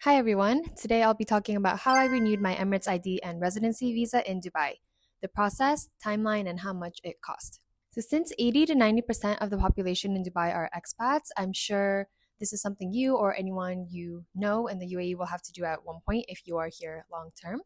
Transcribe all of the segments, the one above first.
Hi everyone. Today I'll be talking about how I renewed my Emirates ID and residency visa in Dubai, the process, timeline, and how much it cost. So, since 80 to 90% of the population in Dubai are expats, I'm sure this is something you or anyone you know in the UAE will have to do at one point if you are here long term.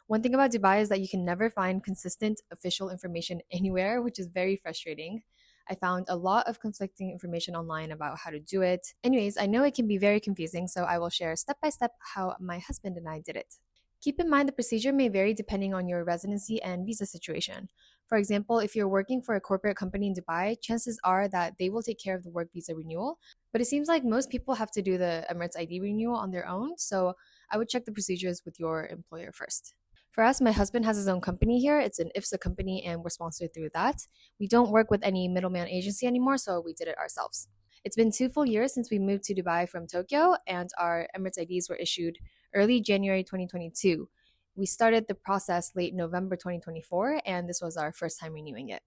One thing about Dubai is that you can never find consistent official information anywhere, which is very frustrating. I found a lot of conflicting information online about how to do it. Anyways, I know it can be very confusing, so I will share step by step how my husband and I did it. Keep in mind the procedure may vary depending on your residency and visa situation. For example, if you're working for a corporate company in Dubai, chances are that they will take care of the work visa renewal. But it seems like most people have to do the Emirates ID renewal on their own, so I would check the procedures with your employer first. For us, my husband has his own company here. It's an IFSA company, and we're sponsored through that. We don't work with any middleman agency anymore, so we did it ourselves. It's been 2 full years since we moved to Dubai from Tokyo, and our Emirates IDs were issued early January 2022. We started the process late November 2024, and this was our first time renewing it.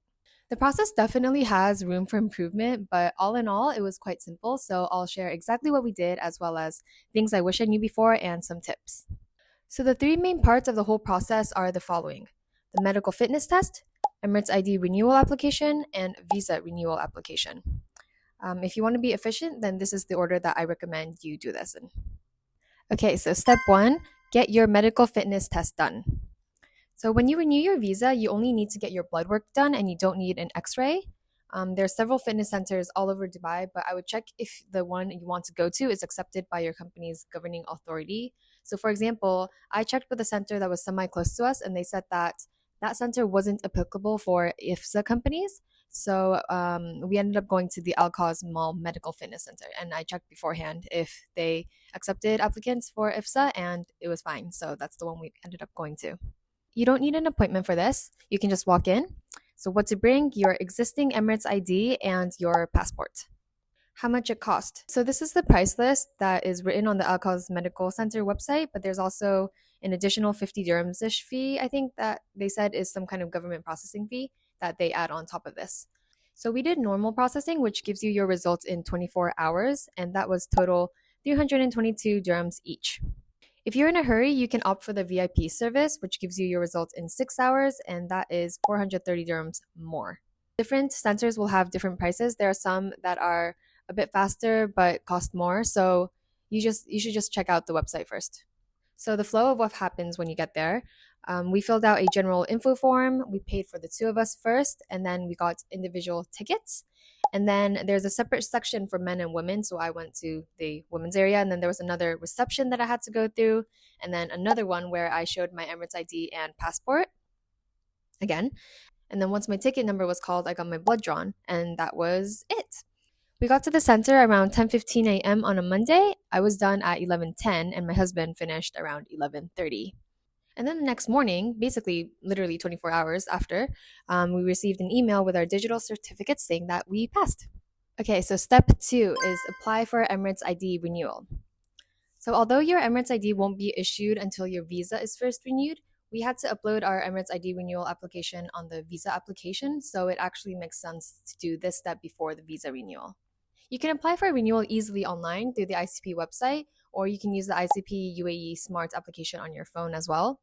The process definitely has room for improvement, but all in all, it was quite simple. So I'll share exactly what we did, as well as things I wish I knew before and some tips. So the three main parts of the whole process are the following: the medical fitness test, Emirates ID renewal application, and visa renewal application. If you want to be efficient, then this is the order that I recommend you do this in. Okay, so step one, get your medical fitness test done. So when you renew your visa, you only need to get your blood work done and you don't need an x-ray. There are several fitness centers all over Dubai, but I would check if the one you want to go to is accepted by your company's governing authority. So, for example, I checked with a center that was semi close to us, and they said that that center wasn't applicable for IFSA companies. So, we ended up going to the Al Khaz Mall Medical Fitness Center, and I checked beforehand if they accepted applicants for IFSA, and it was fine. So, that's the one we ended up going to. You don't need an appointment for this. You can just walk in. So, what to bring? Your existing Emirates ID and your passport. How much it cost? So, this is the price list that is written on the Al Khaz Medical Center website, but there's also an additional 50 dirhams ish fee, I think, that they said is some kind of government processing fee that they add on top of this. So, we did normal processing, which gives you your results in 24 hours, and that was total 322 dirhams each. If you're in a hurry, you can opt for the VIP service, which gives you your results in 6 hours, and that is 430 dirhams more. Different centers will have different prices. There are some that are a bit faster but cost more, so you should just check out the website first. So the flow of what happens when you get there. We filled out a general info form. We paid for the two of us first, and then we got individual tickets. And then there's a separate section for men and women. So I went to the women's area, and then there was another reception that I had to go through, and then another one where I showed my Emirates ID and passport again. And then once my ticket number was called, I got my blood drawn, and that was it. We got to the center around 10:15 a.m. on a Monday. I was done at 11:10, and my husband finished around 11:30. And then the next morning, basically literally 24 hours after, we received an email with our digital certificates saying that we passed. Okay, so step two is apply for Emirates ID renewal. So although your Emirates ID won't be issued until your visa is first renewed, we had to upload our Emirates ID renewal application on the visa application, so it actually makes sense to do this step before the visa renewal. You can apply for a renewal easily online through the ICP website, or you can use the ICP UAE Smart application on your phone as well.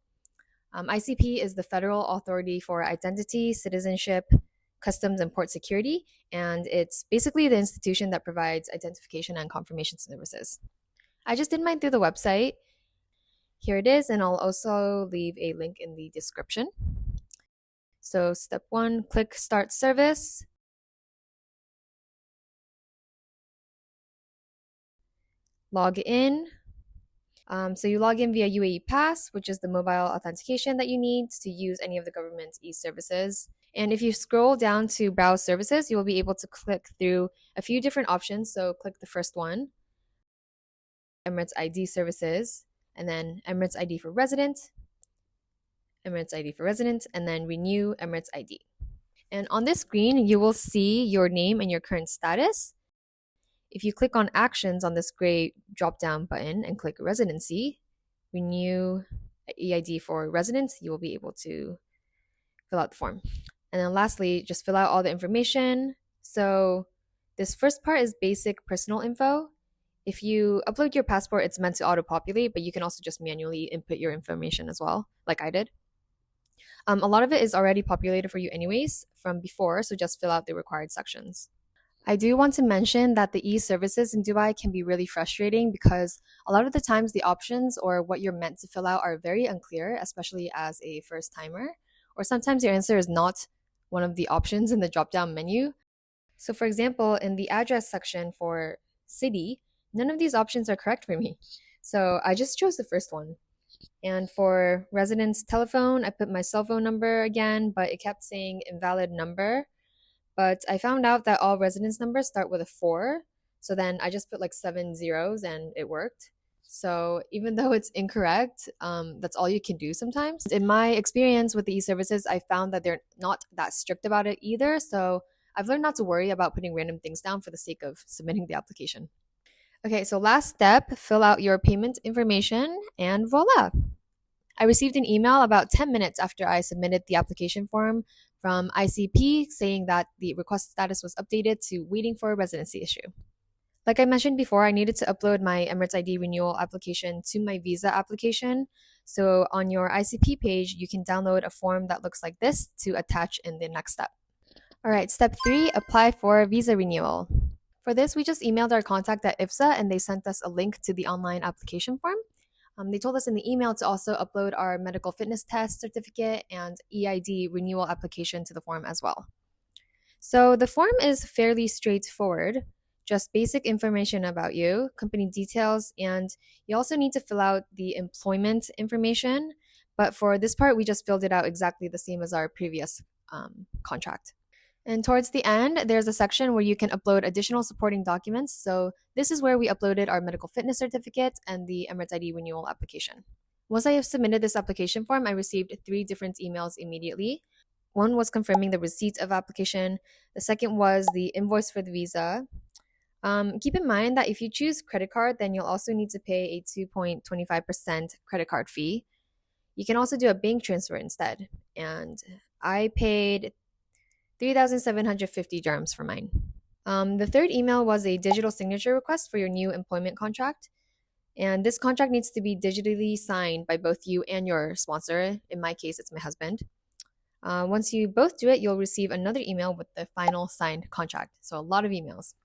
ICP is the Federal Authority for Identity, Citizenship, Customs, and Port Security, and it's basically the institution that provides identification and confirmation services. I just did mine through the website. Here it is, and I'll also leave a link in the description. So, step one, click Start Service. Log in. So you log in via UAE Pass, which is the mobile authentication that you need to use any of the government's e-services. And if you scroll down to Browse Services, you will be able to click through a few different options. So click the first one, Emirates ID Services, and then Emirates ID for Resident, Emirates ID for Resident, and then Renew Emirates ID. And on this screen, you will see your name and your current status. If you click on Actions on this gray drop-down button and click Residency, Renew EID for Residents, you will be able to fill out the form. And then lastly, just fill out all the information. So this first part is basic personal info. If you upload your passport, it's meant to auto-populate, but you can also just manually input your information as well, like I did. A lot of it is already populated for you anyways from before, so just fill out the required sections. I do want to mention that the e-services in Dubai can be really frustrating because a lot of the times the options or what you're meant to fill out are very unclear, especially as a first timer. Or sometimes your answer is not one of the options in the drop down menu. So, for example, in the address section for city, none of these options are correct for me. So, I just chose the first one. And for residence telephone, I put my cell phone number again, but it kept saying invalid number. But I found out that all residence numbers start with a 4. So then I just put like 7 zeros and it worked. So even though it's incorrect, that's all you can do sometimes. In my experience with the e-services, I found that they're not that strict about it either. So I've learned not to worry about putting random things down for the sake of submitting the application. Okay, so last step, fill out your payment information and voila. I received an email about 10 minutes after I submitted the application form from ICP saying that the request status was updated to waiting for a residency issue. Like I mentioned before, I needed to upload my Emirates ID renewal application to my visa application. So on your ICP page, you can download a form that looks like this to attach in the next step. All right, step 3, apply for visa renewal. For this, we just emailed our contact at IFSA and they sent us a link to the online application form. They told us in the email to also upload our medical fitness test certificate and EID renewal application to the form as well. So the form is fairly straightforward, just basic information about you, company details, and you also need to fill out the employment information. But for this part, we just filled it out exactly the same as our previous contract. And towards the end, there's a section where you can upload additional supporting documents. So this is where we uploaded our medical fitness certificate and the Emirates ID renewal application. Once I have submitted this application form, I received 3 different emails immediately. One was confirming the receipt of application. The second was the invoice for the visa. Keep in mind that if you choose credit card, then you'll also need to pay a 2.25% credit card fee. You can also do a bank transfer instead. And I paid 3,750 dirhams for mine. The third email was a digital signature request for your new employment contract. And this contract needs to be digitally signed by both you and your sponsor. In my case, it's my husband. Once you both do it, you'll receive another email with the final signed contract. So a lot of emails.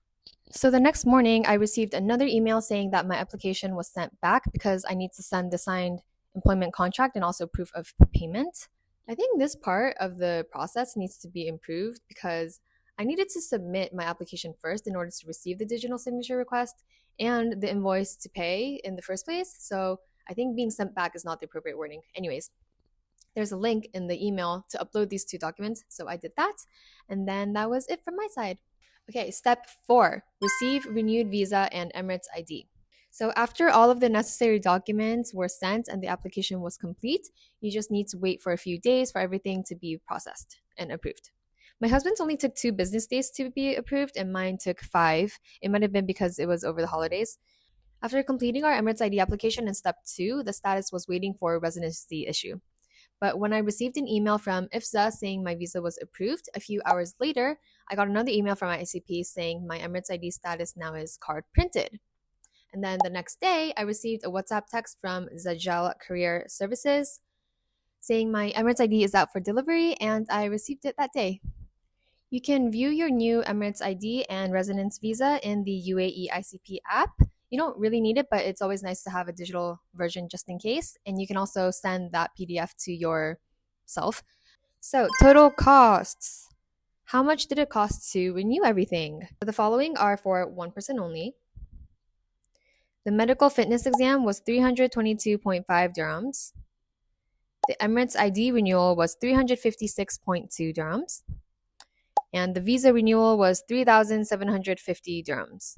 So the next morning, I received another email saying that my application was sent back because I need to send the signed employment contract and also proof of payment. I think this part of the process needs to be improved because I needed to submit my application first in order to receive the digital signature request and the invoice to pay in the first place. So I think being sent back is not the appropriate wording. Anyways, there's a link in the email to upload these 2 documents. So I did that. And then that was it from my side. Okay, step 4, receive renewed visa and Emirates ID. So after all of the necessary documents were sent and the application was complete, you just need to wait for a few days for everything to be processed and approved. My husband's only took 2 business days to be approved and mine took 5. It might have been because it was over the holidays. After completing our Emirates ID application in step 2, the status was waiting for a residency issue. But when I received an email from IFSA saying my visa was approved, a few hours later, I got another email from my ICP saying my Emirates ID status now is card printed. And then the next day, I received a WhatsApp text from Zajal Career Services saying my Emirates ID is out for delivery, and I received it that day. You can view your new Emirates ID and residence visa in the UAE ICP app. You don't really need it, but it's always nice to have a digital version just in case. And you can also send that PDF to yourself. So, total costs. How much did it cost to renew everything? The following are for one person only. The medical fitness exam was 322.5 dirhams. The Emirates ID renewal was 356.2 dirhams. And the visa renewal was 3,750 dirhams.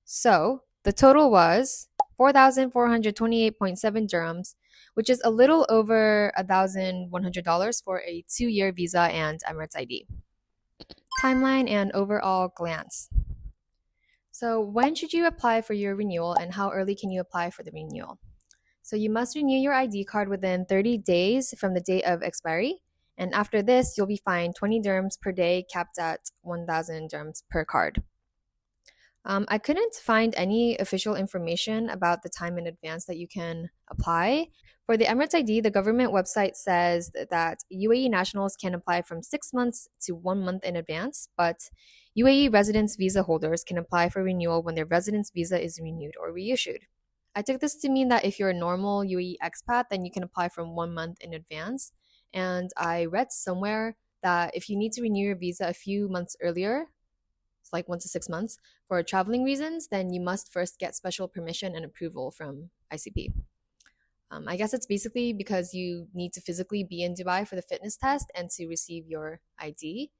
So the total was 4,428.7 dirhams, which is a little over $1,100 for a 2-year visa and Emirates ID. Timeline and overall glance. So when should you apply for your renewal and how early can you apply for the renewal? So you must renew your ID card within 30 days from the date of expiry. And after this, you'll be fined 20 dirhams per day, capped at 1,000 dirhams per card. I couldn't find any official information about the time in advance that you can apply. For the Emirates ID, the government website says that UAE nationals can apply from 6 months to 1 month in advance, but UAE residence visa holders can apply for renewal when their residence visa is renewed or reissued. I took this to mean that if you're a normal UAE expat, then you can apply from 1 month in advance. And I read somewhere that if you need to renew your visa a few months earlier, it's like 1 to 6 months, for traveling reasons, then you must first get special permission and approval from ICP. I guess it's basically because you need to physically be in Dubai for the fitness test and to receive your ID.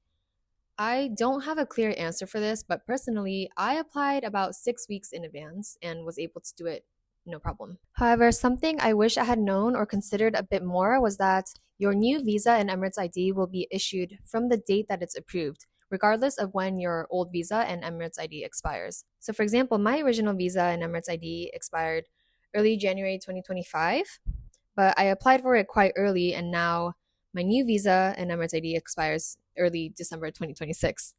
I don't have a clear answer for this, but personally, I applied about 6 weeks in advance and was able to do it no problem. However, something I wish I had known or considered a bit more was that your new visa and Emirates ID will be issued from the date that it's approved, regardless of when your old visa and Emirates ID expires. So, for example, my original visa and Emirates ID expired early January 2025, but I applied for it quite early, and now my new visa and Emirates ID expires early December 2026,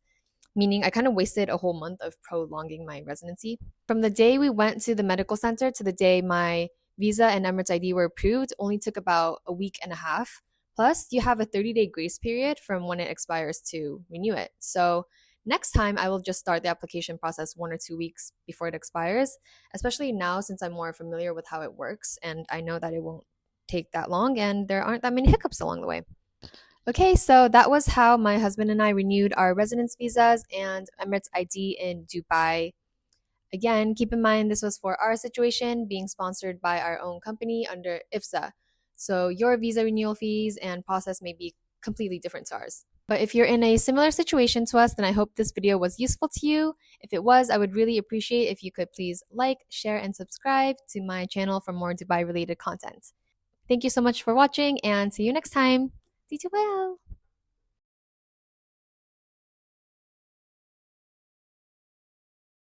meaning I kind of wasted a whole month of prolonging my residency. From the day we went to the medical center to the day my visa and Emirates ID were approved only took about a week and a half. Plus, you have a 30-day grace period from when it expires to renew it. So, next time I will just start the application process 1 or 2 weeks before it expires, especially now since I'm more familiar with how it works and I know that it won't take that long and there aren't that many hiccups along the way. Okay, so that was how my husband and I renewed our residence visas and Emirates ID in Dubai. Again, keep in mind this was for our situation, being sponsored by our own company under IFSA. So your visa renewal fees and process may be completely different to ours. But if you're in a similar situation to us, then I hope this video was useful to you. If it was, I would really appreciate if you could please like, share, and subscribe to my channel for more Dubai related content. Thank you so much for watching and see you next time. Dito well.